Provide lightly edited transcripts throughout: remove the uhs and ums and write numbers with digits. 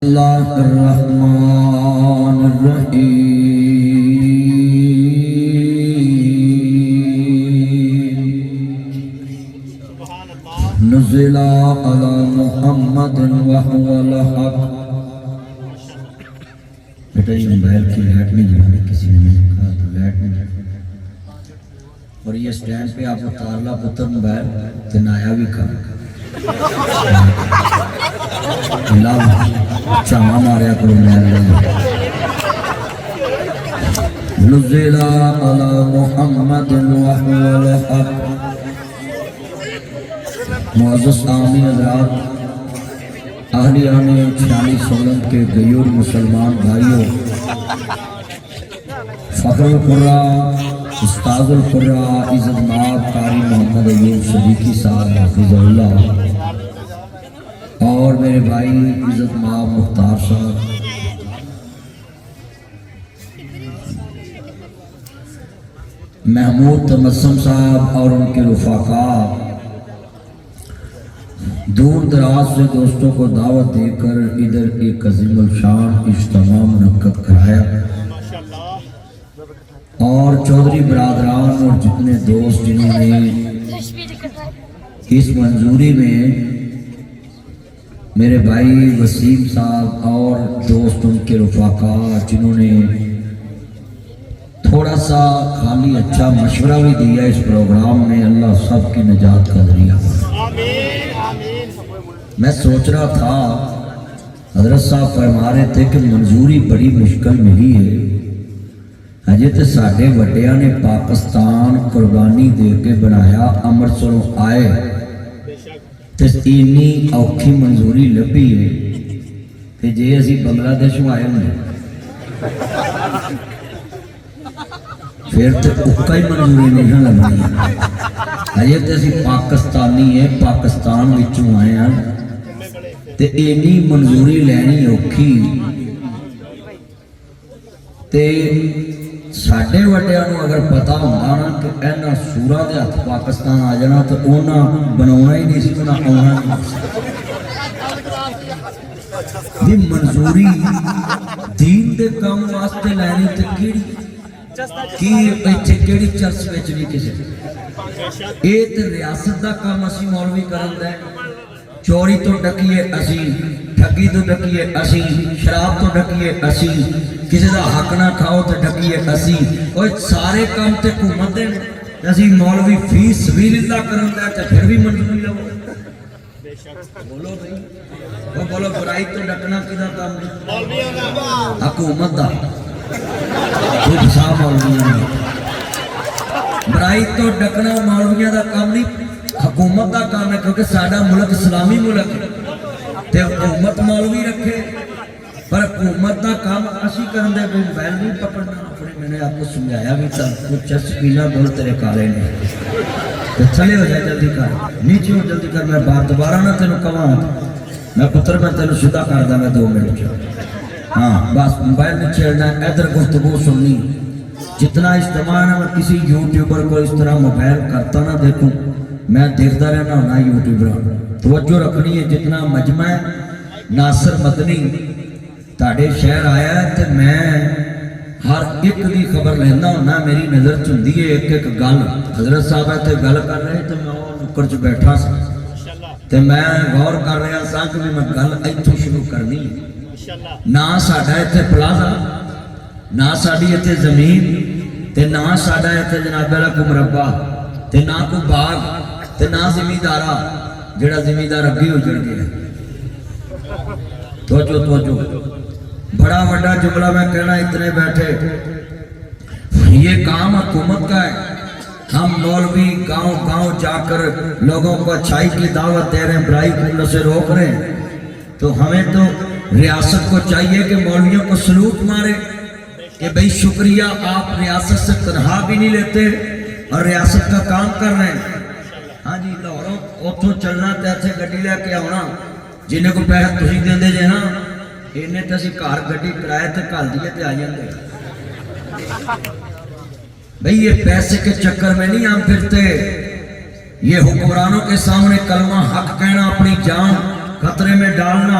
اللہ الرحمن الرحیم نزل علی محمد وهو الحق۔ بیٹا یہ موبائل کی لائٹ نہیں جلانے کسی نے مجھے کہا تو لائٹ نہیں جلانے، اور یہ سٹینڈ پہ آپ اتار لا پتر موبائل تنایا بھی کھا اللہ چاہاں ماریا کرو میں اللہ نزل علی محمد وهو الحق۔ معزز عامی حضرات، اہلیان 46 سولن کے غیور مسلمان بھائیوں، فخر القرآن استاذ القرآن عزت مآب قاری محمد ایوب صدیقی صاحب حفظ اللہ، اور میرے بھائی عزت مآب مختار صاحب، محمود تمسم صاحب اور ان کے رفقاء، دور دراز سے دوستوں کو دعوت دے کر ادھر ایک عظیم الشان اجتماع منعقد کرایا، اور چودھری برادران اور جتنے دوست جنہوں نے اس منظوری میں، میرے بھائی وسیم صاحب اور دوست ان کے رفقاء جنہوں نے تھوڑا سا خالی اچھا مشورہ بھی دیا اس پروگرام میں، اللہ سب کی نجات کا ذریعہ بنا۔ میں سوچ رہا تھا حضرت صاحب فرما رہے تھے کہ منظوری بڑی مشکل ملی ہے، اجے تے ساڈے وڈیاں نے پاکستان قربانی دے کے بنایا، امرتسروں آئے تے اینی اوکھی منظوری لبھی ہے کہ جے اسی بنگلہ دیش میں آئے ہوں پھر تے اکا ہی منظوری نہیں لگنی ہے، اجے تے اسی پاکستانی ہے، پاکستان وچوں آئے ہیں تے اینی منظوری لینی اوکھی، تے ساڈے وڈیاں نوں اگر پتا ہوندا نا کہ اینا سوراں دے ہتھ پاکستان آ جانا تے انہاں بناونا ہی نہیں سی، انہاں آونا نہیں سی۔ منظوری دین دے کام واسطے لینی تے کیڑی کی ایتھے کیڑی چرچ وچ نہیں کسے، اے تے ریاست دا کام اسی مولوی کرن دے، چوری تو ڈکیے اسی، ٹھگی تو ڈکیے اسی، شراب تو ڈکیے اسی، کسی دا حق نہ کھاؤ تو ڈکیے اسی، اور سارے کام تے حکومت دے اسی مولوی فی سبیل اللہ کرن دے تے پھر بھی منظوری لو۔ بولو بھائی، وہ بولو برائی تو ڈکنا کدا کام نہیں، حکومت دا خود صاحب مولویاں، برائی تو ڈکنا مولویاں دا کام نہیں، حکومت دا کام ہے، کیونکہ ساڈا ملک اسلامی ملک ہے تے حکومت مولوی رکھے، پر حکومت دا کام اسی کرن دے، کوئی موبائل نہیں پکڑنا اپنے۔ میں نے آپ کو سمجھایا بھی تھا کچھ چرچ پینا بول تیرے کالے نے تو چلے ہو جائے، جلدی کر، نیچے ہو جلدی کر، میں بات دوبارہ نہ تینوں کہاں میں پتر میں تینوں سیدھا کر دا میں 2 منٹ، ہاں بس موبائل نہیں چھیڑنا، ادھر گفتگو سننی۔ جتنا اجتماع ہے میں کسی یوٹیوبر کو اس طرح موبائل کرتا نہ دیکھوں، میں دیکھتا رہنا ہونا یوٹیوبر، توجہ رکھنی ہے۔ جتنا مجمع ہے ناصر مدنی تاڑے شہر آیا ہے تو میں ہر ایک دی خبر لینا ہونا، میری نظر چندی ہے ایک ایک گل، حضرت صاحب ہے تو گل کر رہے تو میں وہ نکر چ بیٹھا سا تو میں غور کر رہا سا کہ میں گل ایتھوں شروع کرنی ہے۔ نہ ساڈا ایتھے پلازا، نہ ساڈی ایتھے زمین، تے نہ ساڈا ایتھے جناب اللہ کو مربع، تے نہ کوئی باغ، تے نہ زمیندارا جڑا زمیندار اگے اجڑ گیا۔ توجہ بڑا بڑا جملہ میں کہنا، اتنے بیٹھے، یہ کام حکومت کا ہے، ہم مولوی گاؤں گاؤں جا کر لوگوں کو اچھائی کی دعوت دے رہے ہیں، برائی کرنے سے روک رہے ہیں، تو ہمیں تو ریاست کو چاہیے کہ مولویوں کو سلوٹ مارے کہ بھئی شکریہ، آپ ریاست سے تنخواہ بھی نہیں لیتے اور ریاست کا کام کر رہے ہیں۔ ہاں جی، لاہوروں اتوں چلنا تے ایتھے گڈی لے کے آنا، جنہیں کو پیسہ تسی دیندے جے نا، انہیں تے اسی گھر گڈی کرائے تے گھل دیے تے آ جاندے۔ بھئی یہ پیسے کے چکر میں نہیں ہم پھرتے، یہ حکمرانوں کے سامنے کلمہ حق کہنا، اپنی جان خطرے میں ڈالنا،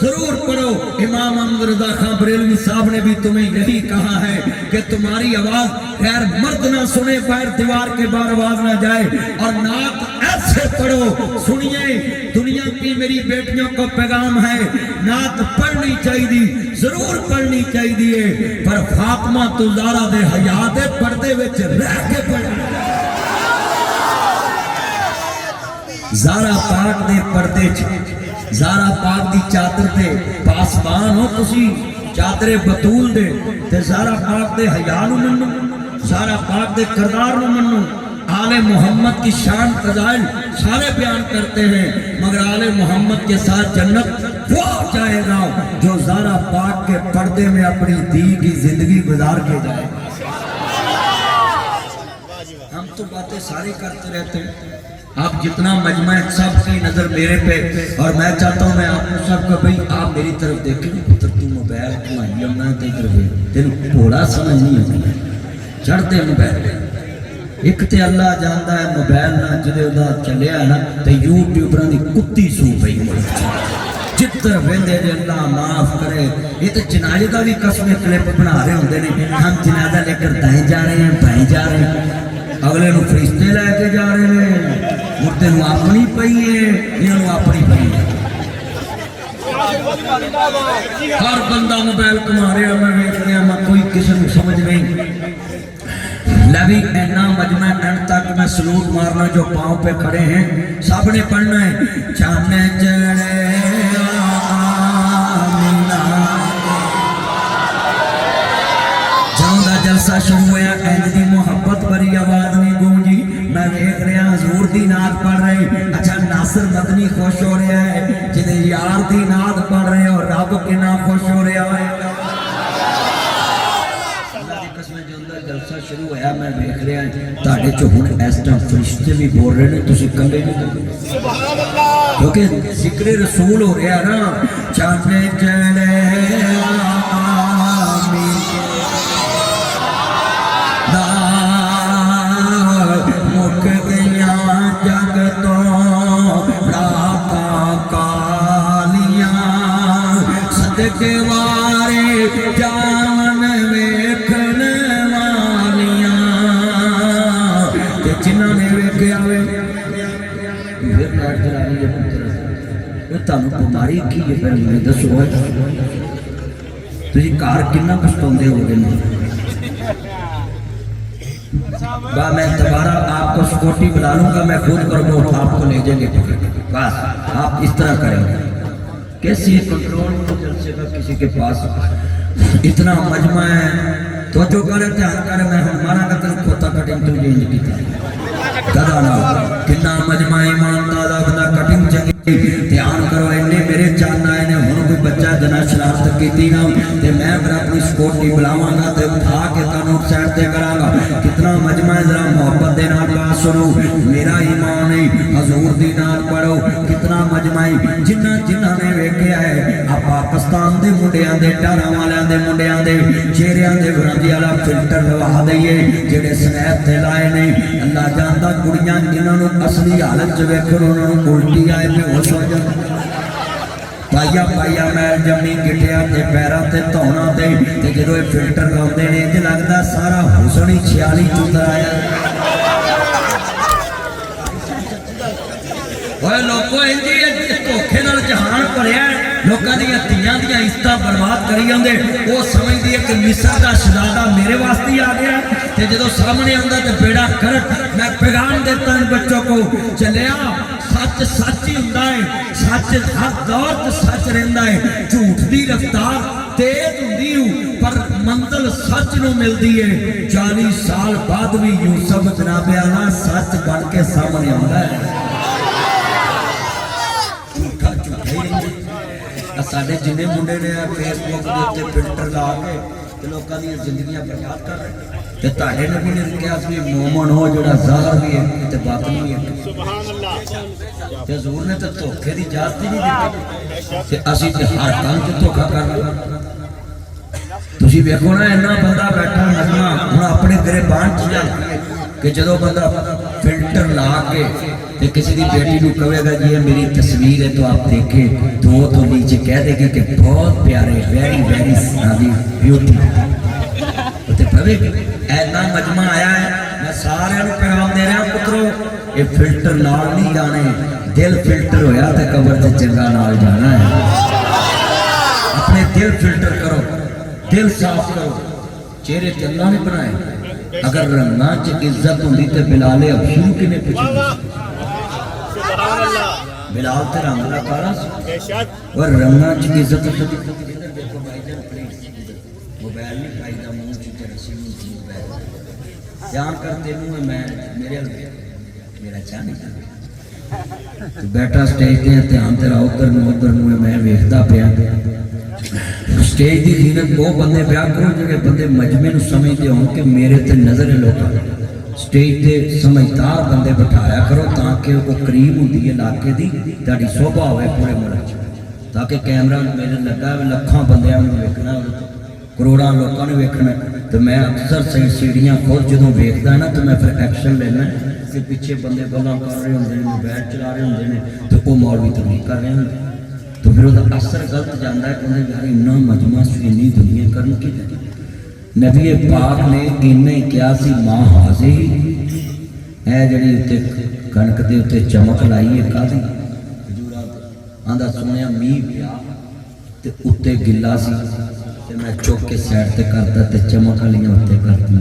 ضرور پڑھو. امام احمد رضا خان بریلوی صاحب نے بھی تمہیں یہی کہا ہے کہ تمہاری آواز غیر مرد نہ سنے، بغیر دیوار کے باہر آواز نہ جائے. اور نعت ایسے پڑھو. سنیے دنیا کی میری بیٹیوں کو پیغام ہے، نعت پڑھنی چاہیے، ضرور پڑھنی چاہیے، پر فاطمہ تو زہرا دے حیا دے پردے وچ رہ کے پڑھنی. زہرا پاک دے پردے چ، زہرا پاک دی چادر دے پاسبان ہو تسی، چادر بطول دے تے زہرا پاک دے حیا نو منو، زہرا پاک دے کردار نو منو. آل محمد کی شان فضائل سارے بیان کرتے ہیں، مگر آل محمد کے ساتھ جنت وہ جائے گا جو زہرا پاک کے پردے میں اپنی دی کی زندگی گزار کے جائے گا. ہم تو باتیں ساری کرتے رہتے ہیں. آپ جتنا مجمع سب کی نظر میرے پہ، اور میں چاہتا ہوں میں آپ کو سب کو بھئی آپ میری طرف دیکھیں. پتر تو موبائل کو آئی میں تیرے تینوں تھوڑا سمجھ نہیں آتا. چڑھتے موبائل ایک تے اللہ جانتا ہے موبائل نہ جدے دا چلیا ہے نا تے یوٹیوبراں دی کتی سو پئی جتر ویندے دے اللہ معاف کرے. یہ تو جنازے دا بھی قسم کلپ بنا رہے ہوندے نے، ہم جنازہ لے کر دائیں جا رہے ہیں بائیں جا رہے ہیں، اگلے نو فرشتے لے کے جا رہے ہیں، مردے نو اپنی پئی ہے، انہاں نو اپنی پئی ہے. ہر بندہ موبائل کما رہا، میں ویکھ رہا میں کوئی کسی نو سمجھ نہیں. نبی اینا مجمع اینڈ تک میں سلوٹ مارنا جو پاؤں پہ کھڑے ہیں سب نے پڑھنا ہے. چانے چڑھے آمینہ جہاں دا جلسہ شروع ہوا اینج دی محبت بری آواز نہیں گونجی. میں دیکھ رہا حضور دی نعت پڑھ رہے. اچھا ناصر مدنی خوش ہو رہا ہے جنہیں یار دی نعت پڑھ رہے اور رب کے نام خوش ہو رہا ہے. جلسہ شروع ہوا میں دیکھ رہا تاڑے جو ہن اس ٹائم فرشتے بھی بول رہے ہیں تسی کلے نہیں کیونکہ ذکر رسول ہو رہا نا. چانے چڑھے آمین دا مک گیاں جگ تو راکا کالیاں صدقے وارے جان ویکھن جنہوں نے ویکھے آوے پھر کاٹ جلانی جب پتر تانوں بیماری کی ہے پہلے میں دسو ہے تجھے کار کنا پچھتاندے ہو گئے. با میں دوبارہ آپ کو سکوٹی بلا لوں گا، میں خود کروں گا آپ کو لے جائیں گے. بس آپ اس طرح کریں گے. کیسی کنٹرول کو جلسے کا کسی کے پاس اتنا مجمع ہے تو جو کرے دھیان کرے. میں ہمارا قتل کھوتا کٹنگ تو یہ نہیں کیتا کدا نہ کنا مجمع ایمان دادا بنا کٹنگ چنگی. دھیان کرو انہیں میرے چاہنا ہے نے ہن کوئی بچہ جنا شرارت کیتی نہ تے میں پھر اپنی سکوٹی بلاواں گا تے اٹھا کے تانوں سائڈ تے کراں گا. کتنا مجمع ذرا محبت دے نال بات سنو. میرا ایمان ہے حضور دی نال پڑھو. کتنا مجمع جنہ جنہ نے ویکھیا ہے آ پاکستان دے منڈیاں دے ٹاراں والیاں دے منڈیاں دے چہریاں دے ورندی والا فلٹر لوا دئیے جڑے سنیپ تے لائے نے. اللہ جاندا کڑیاں جنہاں نوں اصلی حالت چ ویکھن انہاں نوں الٹی آئے تے ہوش ہو جائے. پائیا پائیا میل جمی گٹیا تے پیراں تے دھونا تے جدوں یہ فلٹر لاؤندے نے تے لگدا سارا حسن ہی 46 چوتر آیا. اوے لوکو انجی دھوکھے نال جہان بھریا ہے. لوکاں دیاں تیاں دیاں عزتاں برباد کری جاندے. وہ سمجھدی ہے کہ مصر دا شہزادہ میرے واسطے آ گیا تے جدوں سامنے آندا تے بیڑا کرک. میں پیغام دیتا ہوں بچوں کو چلیا سچ سچ ہی ہوندا ہے. سچ ہر دور تے سچ رہندا ہے. جھوٹ دی رفتار تیز ہوندی ہوں پر منزل سچ نو ملدی ہے. 40 سال بعد بھی یوسف جناب اعلیٰ سچ بن کے سامنے آندا ہے. ساڈے جنے منڈے نے فیس بک دے تے فلٹر لا کے لوکاں دی زندگیاں برباد کر رہے تے تہاڈے نبی نے کہا سی مومن ہو جڑا ظاہر بھی ہے تے باطن بھی ہے. سبحان اللہ. تے حضور نے تے دھوکے دی اجازت ہی نہیں دتی تے اسی تے ہر کام تے دھوکا کر رہے. تسی ویکھو نا اینا بندہ بیٹھا نظمہ ہن اپنے گرے بان چ جا کہ جدوں بندہ فلٹر فلٹر لا کے تے کسی دی بیٹی کو کہے گا جی یہ میری تصویر ہے تو آپ دیکھیں تو وہ نیچے کہہ دے گی کہ بہت پیارے ویری ویری سادی بیوٹی تے پڑھے گی اینا مجمع آیا ہے میں سارے انہوں پیغام دے رہا ہوں پترو یہ فلٹر نال نہیں جانے دل فلٹر ہویا تے قبر تے چنگا نال جانا ہے اپنے دل فلٹر کرو دل صاف کرو چہرے تے اللہ نے بنائے اگر رنگاں چ عزت ہوندی تے بلال ابشر کنے پوچھنا بلال تے رنگ دا کالا سی اور رنگاں چ عزت ہوندی ادھر دیکھو بھائی جان پلیز موبائل نہیں پائی دا منہ چ رسی موبائل جان کر تینوں میں میرے میرا چاہ نہیں کرتا بیٹا سٹیج تے دھیان تیرا ادھر نو میں ویکھدا پیا سٹیج دی زینت وہ بندے بیان کرو جڑے بندے مجمع نو سمجھدے ہون کہ میرے تے نظر ہے لوکاں سٹیج تے سمجھدار بندے بٹھایا کرو تاکہ وہ قریب ہوندی ہے علاقے دی تہاڈی شوبھا ہوے پورے ملک چ تاکہ کیمرہ میرے لگا لکھاں بندیاں نوں ویکھنا کروڑاں لوکاں نوں ویکھنا تو میں اکثر صحیح سیڑھیاں خود جدوں ویکھدا نا تو میں پھر ایکشن لینا کہ پیچھے بندے گلاں کر رہے ہوندے نے موبائل چلا رہے ہوندے نے تو وہ مولوی تبلیغ کر رہے ہوندے تو پھر وہ اثر غلط جانا ہے کہ یار اتنا مجمع سنی دنیا کرن کی نبی پاک نے انہیں کیا سی ماں حاضر ہی اے جڑی اتے کنک دے اتے چمک لائی ہے کافی آندھا سنیا میہ پیا تے اتے گلا سی تے میں چوک کے سیڈ تے کرتا تے چمک لیاں اتے کرتی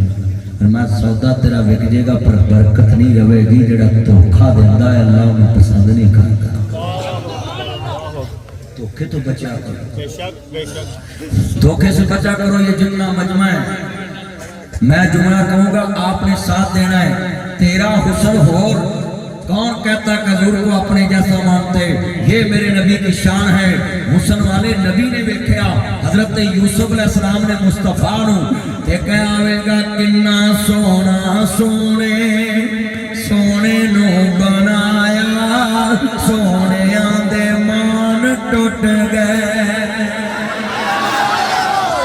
اور میں سودا تیرا وک جے گا پر برکت نہیں رہے گی جڑا دھوکھا دیندا ہے اللہ انہوں پسند نہیں کرتا دھوکے تو بچا کرو دھوکے سے بچا کرو یہ جتنا مجمع ہے میں جملہ کہوں گا آپ نے ساتھ دینا ہے تیرا حسن ہو کون کہتا کہ حضور کو اپنے جیسا مانتے یہ میرے نبی کی شان ہے حسن والے نبی نے دیکھا حضرت یوسف علیہ السلام نے مصطفیٰ نو دیکھا آوے گا کنا سونا سونے سونے نو بنایا سونے آندے مان ٹوٹ گئے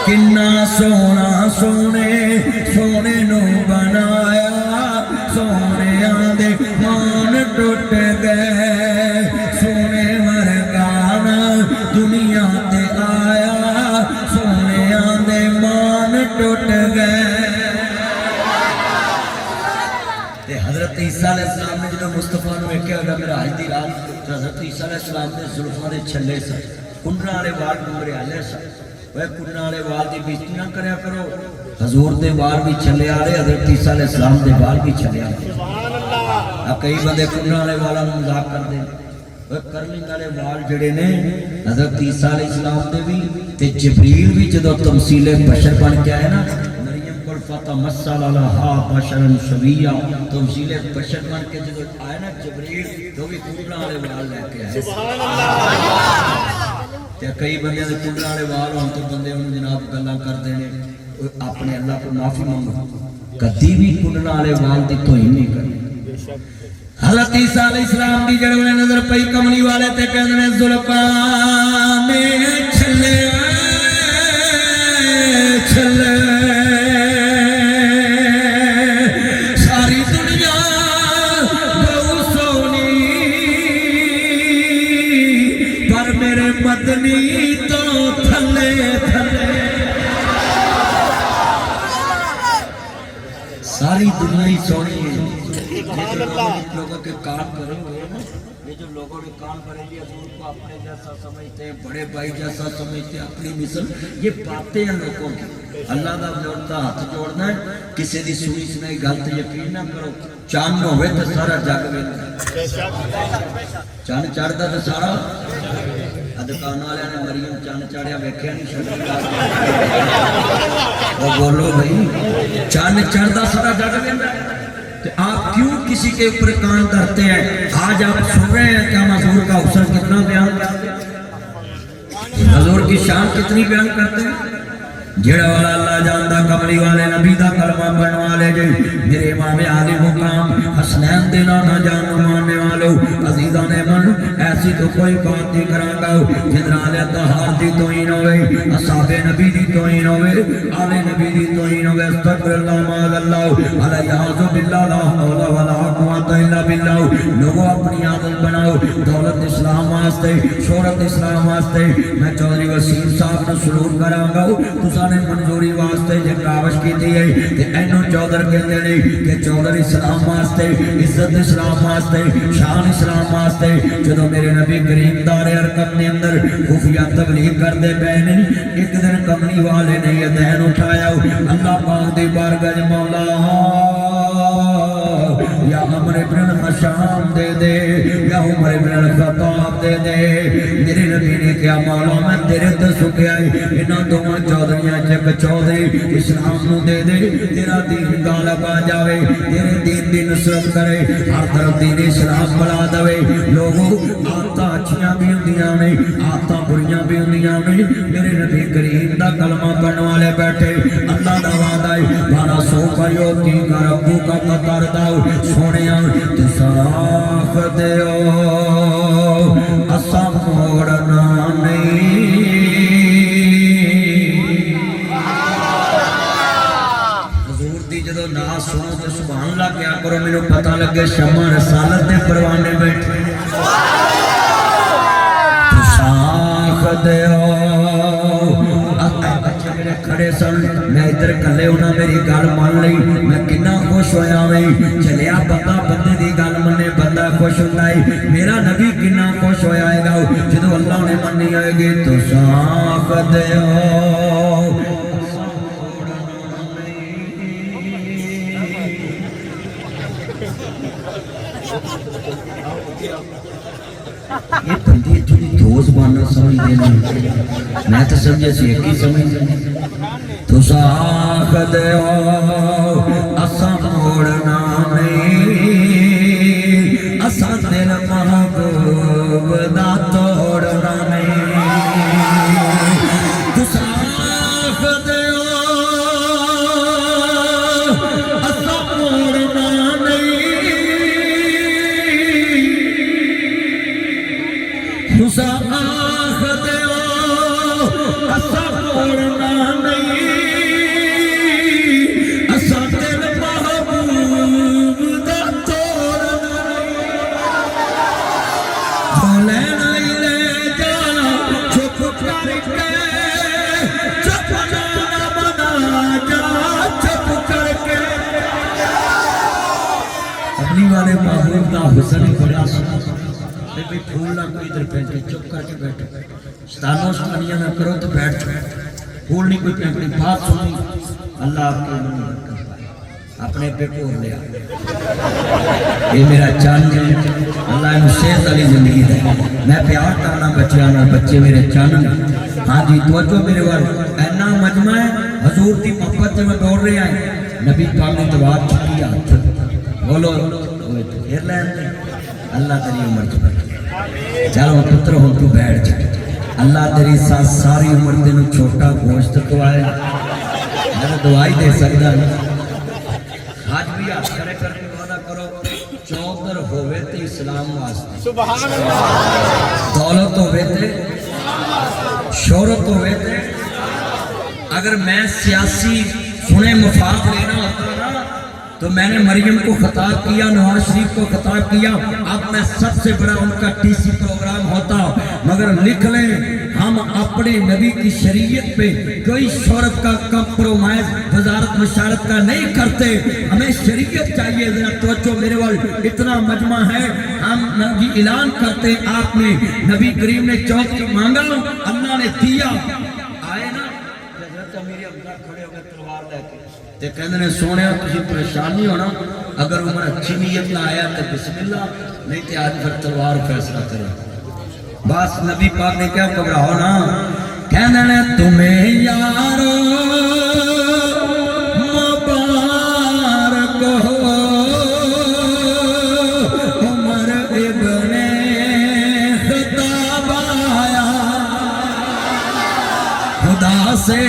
کنا سونا سونے سونے نو بنایا سونے آندے مان ٹوٹ گئے سونے ورگانا دنیا تے آیا سونے آندے مان ٹوٹ گئے حضرت عیسیٰ علیہ السلام نے جنہوں مصطفیٰ نے ایک کہا میرا حج دی رات حضرت عیسیٰ علیہ السلام نے ظلفاں دے چھلے سا کنڈرہ والے وال ڈومرے آلے سا وہ کنڈرہ والے وال دی بیچتی نہ کریا کرو حضور دے وال بھی چھلے آلے حضرت عیسیٰ علیہ السلام دے وال بھی چھلے آلے اب کئی بندے کنڈرہ والے والا مذاق کر دیں وہ کرنی والے وال جڑے نے حضرت عیسیٰ علیہ السلام دے بھی تے جبریل بھی جدو تمثیل بشر بن کے آئے نا فتمثل لها بشرا سویا تمثیل بشر بن کے جب آئے نا جبریل تو بھی کنڈرہ والے وال لے کے آئے سبحان اللہ تے کئی بندے دے کنڈرہ والے وال ہون تو بندے انہوں جناب گلاں کر دینے اپنے اللہ کو معافی مانگو کدی بھی کنڈرہ والے وال دی توہین نہیں کرنی حضرت عیسیٰ علیہ السلام دی جڑوں نے نظر پئی کملی والے تے کہندے زلفاں میں چھلے چھلے مدنی تو تھلے تھلے ساری دنیا ہی سونی ہے یہ جو لوگوں کے کام کرے ہوئے ہیں یہ جو لوگوں نے کام کرے لئے حضور کو اپنے جیسا سمجھتے ہیں بڑے بھائی جیسا سمجھتے ہیں اپنی مثل یہ باتیں ہیں لوگوں کی اللہ دا جوڑتا ہاتھ جوڑنا ہے کسی دی سنی سنائی غلط یقین نہ کرو چاند ہوئے تو سارا جگ ویکھدا چاند چڑھدا تو سارا دکان والے نے مریم چند چڑھیا ویکھیا نہیں شکل وہ بولو بھائی چند چڑھدا سارا جگ ویکھدا تو آپ کیوں کسی کے اوپر کان دھرتے ہیں آج آپ سن رہے ہیں کہ ہم حضور کا حسن کتنا بیان کرتے ہیں حضور کی شان کتنی بیان کرتے ہیں جڑا والا اللہ جاندا کملی والے نبی دا کلمہ پڑھن والے جی میرے امام عالی مقام حسنین دے نام جان ماننے والو عزیزان من ایسی فینسی تو کوئی بات نہیں کراں گا جنرال طہار دی توہین ہوئے اصحاب نبی دی توہین ہوئے آل نبی دی توہین ہوئے استغفر اللہ معاذ اللہ علیہ باللہ لا حول ولا قوت الا باللہ لوگوں اپنی عادت بناؤ دولت اسلام واسطے شہرت اسلام واسطے میں چودھری وسیم صاحب نے سلوک کراں گا تساں نے منظوری واسطے جے کاوش کیتی ہے تے اینو چودھر کہندے نے کہ چودھر اسلام واسطے عزت اسلام واسطے شان اسلام واسطے جدوں میرے نبی کریم دار ارقم نے اندر خفیہ تبلیغ کردے پے نے ایک دن کملی والے نے یہ دہن اٹھایا اللہ پاک دی بارگاہ مولا یا عمر ابن الخشام دے دے یا عمر ابن الخطاب دے دے میرے نبی نے کیا مولا میں تیرے تے سکیا انہاں دوواں چودھریاں چک چودھری اسلام نو دے دے تیرا دین غالب آ جاوے تیرے دین دی نصرت کرے ہر طرف دین اسلام بلا دے لوگوں آتا اچھیاں بھی ہوندیاں نے آتا بریاں بھی ہوندیاں نے میرے نبی کریم دا کلمہ پڑھنے والے بیٹھے اللہ دا وعدہ ہے بارہ سو کا یوتی کا ربو کا قطر داؤ سونیاں تساخ دیو اسا موڑنا نہیں حضور دی جدو ناس سنو تو سبحان اللہ کیا کرو میرے پتہ لگے شمع رسالت دے پروانے بیٹھے تساخ دیو کھڑے سن میں ادھر کلے ہونا میری گل مان لئی میں کنا خوش ہویا ویں چلیا بندہ بندے دی گل منے بندہ خوش ہوندا ہے میرا نبی کنا خوش ہویا ہے گا جدوں اللہ نے مننی ہوئے گی تو صاف دیو یہ بندی تھوڑی دو زبانہ سمجھ دینا میں تو سمجھے سی ایک ہی سمجھ دینا تو ساکھ دیو اسا موڑنا نہیں اسا دل محبوب دا توڑنا نہیں تو ساکھ دیو اسا موڑنا نہیں تو ساکھ دیو اسا موڑنا نہیں اسا دل محبوب دا توڑنا جو لینا ہی لے جا چپ کر کے چپ جانا بنا جا چپ کر کے اپنی والے محبوب دا حسن بڑا سنا بھی پھول نہ کوئی ادھر پہنچ کے چپ کر کے بیٹھو ستانوں ستانیاں نہ کرو تو بیٹھ جائے پھول نہیں کوئی پہنچ کے بات سنی اللہ آپ کے من اپنے پہ پور لیا یہ میرا چاند ہے اللہ انہوں صحت علی زندگی دے میں پیار کرنا بچیانا بچے میرے چاند ہاں جی توجہ میرے والے اینا مجمع ہے حضور کی محبت سے میں دوڑ رہے آئے نبی پاک نے دوات چکی ہاتھ بولو پھر لین اللہ تیری عمر چکا چلو پتر ہوں تو بیٹھ جائے اللہ تیری ساتھ ساری عمر تینوں چھوٹا گوشت تو آئے میں دعائی دے سکتا آج بھی آپ کرے کرنے وعدہ کرو چودر ہوئے تے اسلام واسطے سبحان اللہ دولت ہوئے تے شہرت ہوئے تے اگر میں سیاسی سنے مفاد لینا ہوتا نا تو میں نے مریم کو خطاب کیا نواز شریف کو خطاب کیا اب میں سب سے بڑا ان کا ٹی سی پروگرام ہوتا مگر لکھ لیں ہم اپنے نبی کی شریعت پہ کوئی شہرت کا کمپرومائز وزارت مشارت کا نہیں کرتے ہمیں شریعت چاہیے ذرا توجہ میرے والے اتنا مجمع ہے ہم نبی اعلان کرتے آپ نے نبی کریم نے چوک مانگا اللہ نے دیا آئے نا حضرت امیر ابدار کھڑے ہو گئے تلوار لے کے تے کہندے نے سونیا تسی پریشانی ہونا اگر عمر اچھی نیت نہ آیا تو بسم اللہ نہیں تے آج پھر تلوار فیصلہ کرے بس نبی پاک نے کیا گھبراؤ نا کہندے نے تمہیں یارو مبارک ہو عمر ابن خطاب آیا خدا سے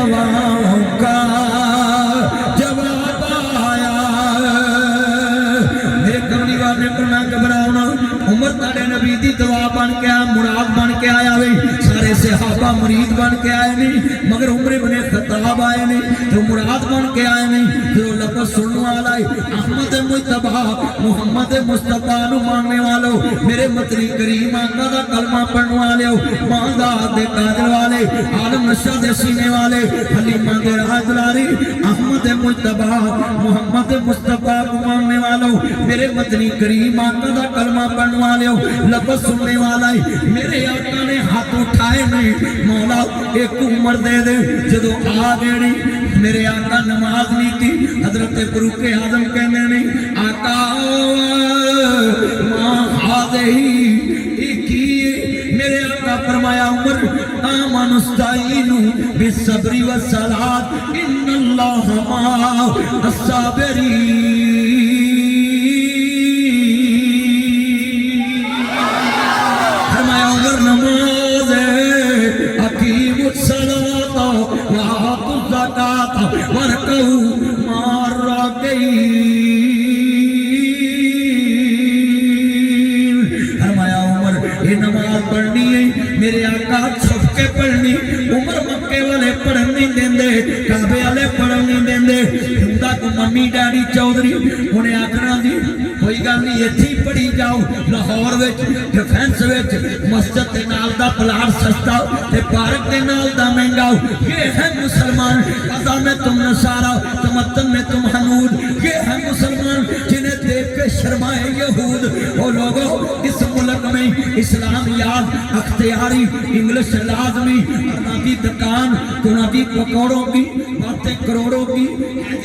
دعاؤں کا جواب آیا مرید بن کے آئے نہیں مگر عمر بن خطاب آئے نہیں تو مراد بن کے آئے نہیں جو لفظ سننے والا ہے احمد مجتبی محمد مصطفیٰ نو ماننے والو میرے مطری کریم آقا دا کلمہ پڑھنے والے ہو مانداد دے قادر والے عالم نشہ دے سینے والے حلیمہ دے راج لاری احمد مجتبی محمد مصطفیٰ کو ماننے والو میرے مطری کریم آقا دا کلمہ پڑھنے والے ہو لفظ سننے والا ہے میرے آقا نے ہاتھ اٹھائے نہیں مولا ایک عمر دے دے جدو آ گئے میرے آقا نماز نہیں کی حضرت فاروق اعظم کہنے نہیں آقا ماں حاضر ہی کیے میرے آقا فرمایا عمر آمن استعینو بالصبر والصلاۃ ان اللہ مع الصابرین فرمایا عمر نماز اقیموا الصلاۃ وآتوا الزکاۃ وارکعوا مع الراکعین نماز پڑھنی ہے میرے آقا چھپ کے پڑھنی عمر مکے والے پڑھن نہیں دیندے کعبے والے پڑھن نہیں دیندے ہندا کو ممی ڈیڈی چودھری انہیں آکھنا دی کوئی گل نہیں ایتھی پڑھی جاؤ لاہور وچ ڈیفنس وچ مسجد دے نال دا پلاٹ سستا تے پارک دے نال دا مہنگا یہ ہے مسلمان قضا میں تم نصارا تمدن میں تم حنود یہ ہے مسلمان جنہیں دیکھ کے شرمائے یہود وہ لوگوں اس ملک میں اسلام یاد اختیاری انگلش لازمی اپنا کی دکان کونا کی پکوڑوں کی باتیں کروڑوں کی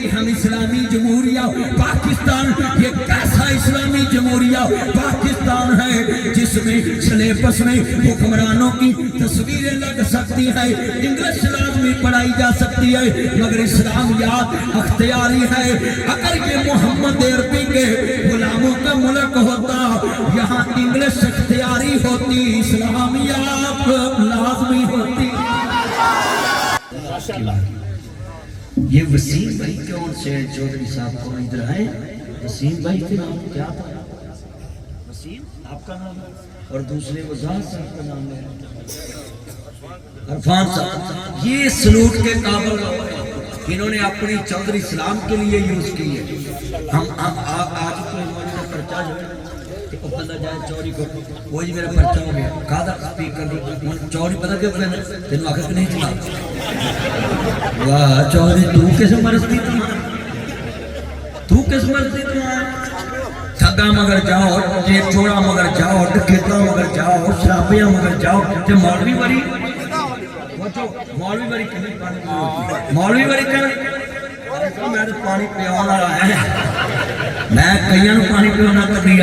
ہم اسلامی جمہوریہ پاکستان یہ کیسا اسلامی جمہوریہ پاکستان ہے جس میں سلیبس میں حکمرانوں کی تصویریں لگ سکتی ہے انگلش لازمی پڑھائی جا سکتی ہے مگر اسلام یاد اختیاری ہے اگر یہ محمد عربی کے غلاموں کا ملک ہوتا یہاں انگلش اختیاری ہوتی اسلامیات لازمی ہوتی یہ وسیم بھائی کون سے چودھری صاحب کو ادھر آئے وسیم بھائی کے نام کیا تھا وسیم آپ کا نام اور دوسرے وزار صاحب کا نام ہے عرفان صاحب یہ سلوٹ کے قابل انہوں نے اپنی چودھری اسلام کے لیے یوز کی ہے ہم آج کو ہمارے پرچہ جو ہے وہ بندہ جائے چوری کو وہ جی میرا پرچہ ہو گیا کہا سپیکر دی چوری پتہ کیوں کہنا تینوں آخر نہیں چلا واہ چوری تو کس مرض دی تو کس مرض دی ٹھگا مگر جاؤ جیب چوڑا مگر جاؤ ڈکیتا مگر جاؤ شرابیاں مگر جاؤ تے مولوی بری مولوی بری کہیں مولوی بری کہیں میں پانی پیانا رہا ہے میں کئیاں نو پانی پیانا تبلیغ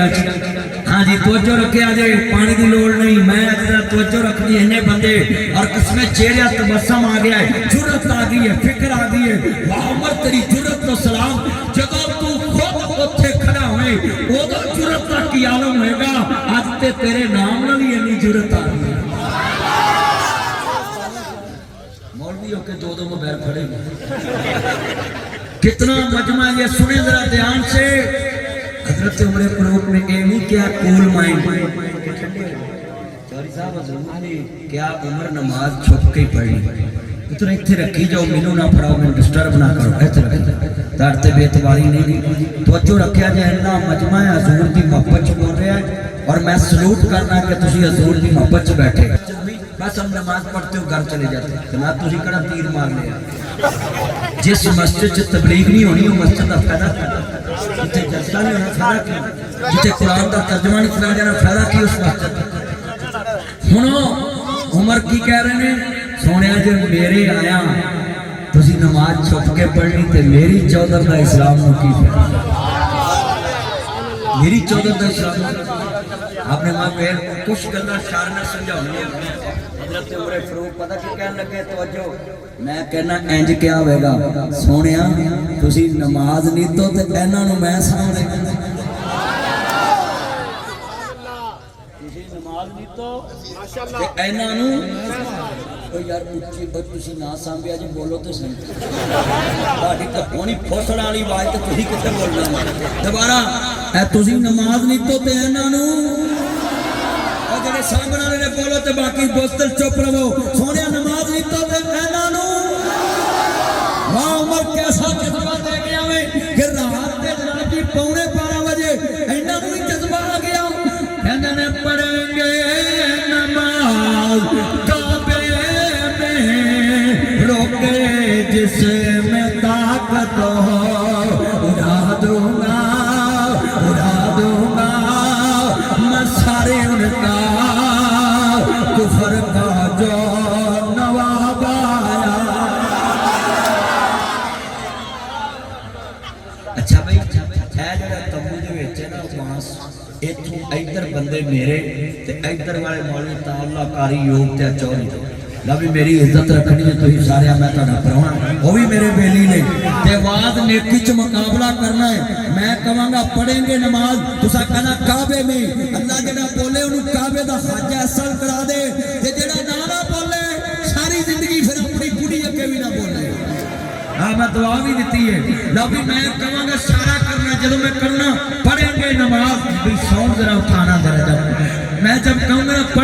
ہاں جی توجہ رکھے آجے پانی دی لوڑ نہیں میں اتنا توجہ رکھ دی انہیں بندے اور قسمیں چہرے تبسم آ گیا ہے جرت آ گئی ہے فکر آ گئی ہے واہ عمر تیری جرت تو سلام جگہ تو خود اتھے کھڑا ہوئے وہ تو جرت تک کی عالم ہوئے گا آج تے تیرے نام نہ بھی انہیں جرت آ گئی ہے مولوی ہو کے دو موبائل کھڑے گئے کتنا مجمع یہ سنے ذرا دھیان سے حضرت عمر فاروق نے یہ نہیں کیا کول مائنڈ چوری صاحب حضور نے کیا عمر نماز چھپ کے پڑھی اتنا اتھے رکھی جاؤ مینوں نہ پڑھاؤ میں ڈسٹرب نہ کرو ایتھے رکھ دارتے بے اعتباری نہیں توجہ رکھیا جائے نا مجمع حضور کی محبت چ بول رہا ہے اور میں سلوٹ کرنا کہ تسی حضور کی محبت چ بیٹھے بس ہم نماز پڑھتے ہو گھر چلے جاتے ہیں جناب تسی کڑا تیر مار لیا جس مسجد چ تبلیغ نہیں ہونی وہ مسجد کا فائدہ جتے جلسہ نہیں ہونا فائدہ کیا جتے قرآن کا ترجمہ نہیں کرا جانا فائدہ کی اس مسجد ہنو عمر کی کہہ رہے ہیں سونے جب میرے آیا تسی نماز چھپ کے پڑھنی تے میری چودر دا اسلام نو کی میری چودر دا اسلام آپ نے ماں پہل کچھ کرنا شارنا سمجھا ہونے حضرت عمر فاروق پتہ کی کہنے لگے توجہ میں کہنا انج کیا ہوئے گا سونیا تسی نماز نہیں تو تے اینا نو میں سامنے تسی نماز نہیں تو تے اینا نو تو یار اچھی بچ تسی نہ سامبیا جی بولو تو صحیح تہاڈی کہونی پھوسڑ والی آواز تے تسی کتے بولنا دوبارہ اے تسی نماز نہیں تو تے اینا نو اور جڑے سامنے والے نے بولو تے باقی بوتل چپ رہو سونیا جس میں طاقت ہو اڑا دوں گا میں سارے ان کا کفر کا جو نواب آیا. اچھا بھائی ہے جڑا تمبو دے وچ ہے نا ماس اتھوں ادھر بندے میرے تے ادھر والے مولوی تعالی کاری یوگ تے چوری لا بھی میری عزت رکھنی ہے تسی سارے میں تہاڈا پراہنا وہ بھی میرے بیلی نے تے آواز نیکی چ مقابلہ کرنا ہے. میں کہاں گا پڑھیں گے نماز تسا کہنا کعبے میں اللہ جڑا بولے انہوں کعبے دا حج اصل کرا دے تے جڑا نہ بولے ساری زندگی پھر اپنی بڑھی اگے بھی نہ بولے. ہاں میں دعا بھی دیتی ہے لو بھی میں کہاں گا سارا کرنا جدو میں کرنا پڑھیں گے نماز بھی ساؤنڈ ذرا اٹھانا ذرا میں جب کہوں گا